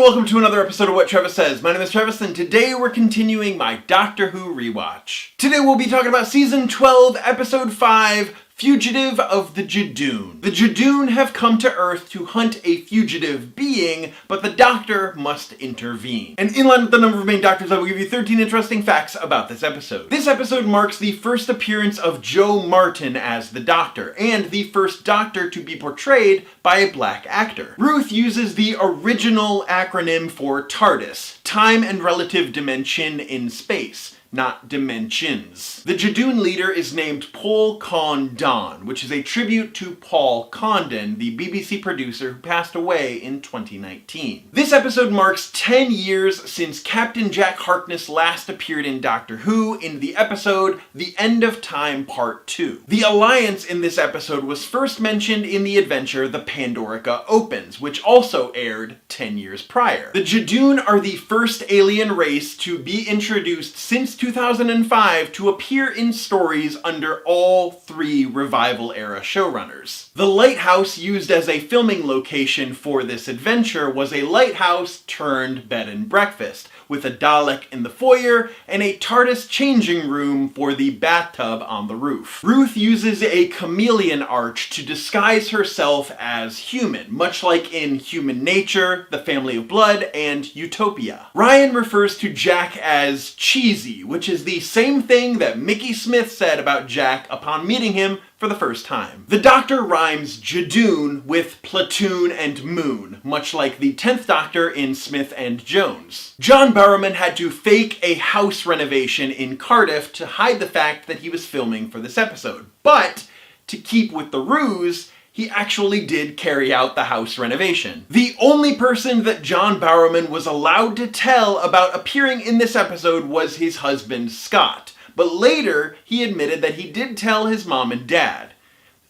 welcome to another episode of What Travis Says. My name is Travis, and today we're continuing my Doctor Who rewatch. Today we'll be talking about Season 12, Episode 5, Fugitive of the Judoon. The Judoon have come to Earth to hunt a fugitive being, but the Doctor must intervene. And in line with the number of main Doctors, I will give you 13 interesting facts about this episode. This episode marks the first appearance of Joe Martin as the Doctor, and the first Doctor to be portrayed by a black actor. Ruth uses the original acronym for TARDIS, Time and Relative Dimension in Space, not dimensions. The Judoon leader is named Paul Condon, which is a tribute to Paul Condon, the BBC producer who passed away in 2019. This episode marks 10 years since Captain Jack Harkness last appeared in Doctor Who in the episode The End of Time Part 2. The Alliance in this episode was first mentioned in the adventure The Pandorica Opens, which also aired 10 years prior. The Judoon are the first alien race to be introduced since 2005 to appear in stories under all three Revival-era showrunners. The Lighthouse used as a filming location for this adventure was a lighthouse turned bed and breakfast, with a Dalek in the foyer and a TARDIS changing room for the bathtub on the roof. Ruth uses a chameleon arch to disguise herself as human, much like in Human Nature, The Family of Blood, and Utopia. Ryan refers to Jack as cheesy, which is the same thing that Mickey Smith said about Jack upon meeting him for the first time. The Doctor rhymes Judoon with platoon and moon, much like the 10th Doctor in Smith and Jones. John Barrowman had to fake a house renovation in Cardiff to hide the fact that he was filming for this episode. But, to keep with the ruse, he actually did carry out the house renovation. The only person that John Barrowman was allowed to tell about appearing in this episode was his husband, Scott. But later, he admitted that he did tell his mom and dad,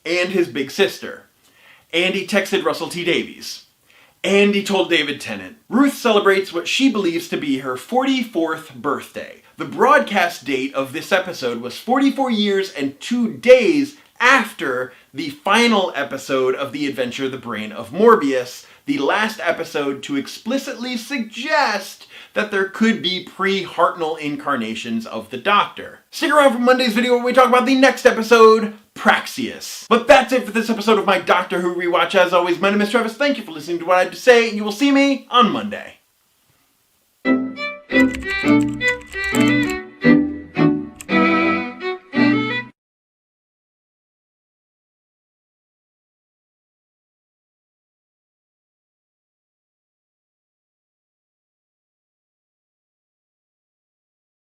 and his big sister, and he texted Russell T Davies, and he told David Tennant. Ruth celebrates what she believes to be her 44th birthday. The broadcast date of this episode was 44 years and 2 days after the final episode of the adventure The Brain of Morbius, the last episode to explicitly suggest that there could be pre-Hartnell incarnations of the Doctor. Stick around for Monday's video where we talk about the next episode, Praxeus. But that's it for this episode of my Doctor Who rewatch. As always, my name is Travis. Thank you for listening to what I have to say, and you will see me on Monday.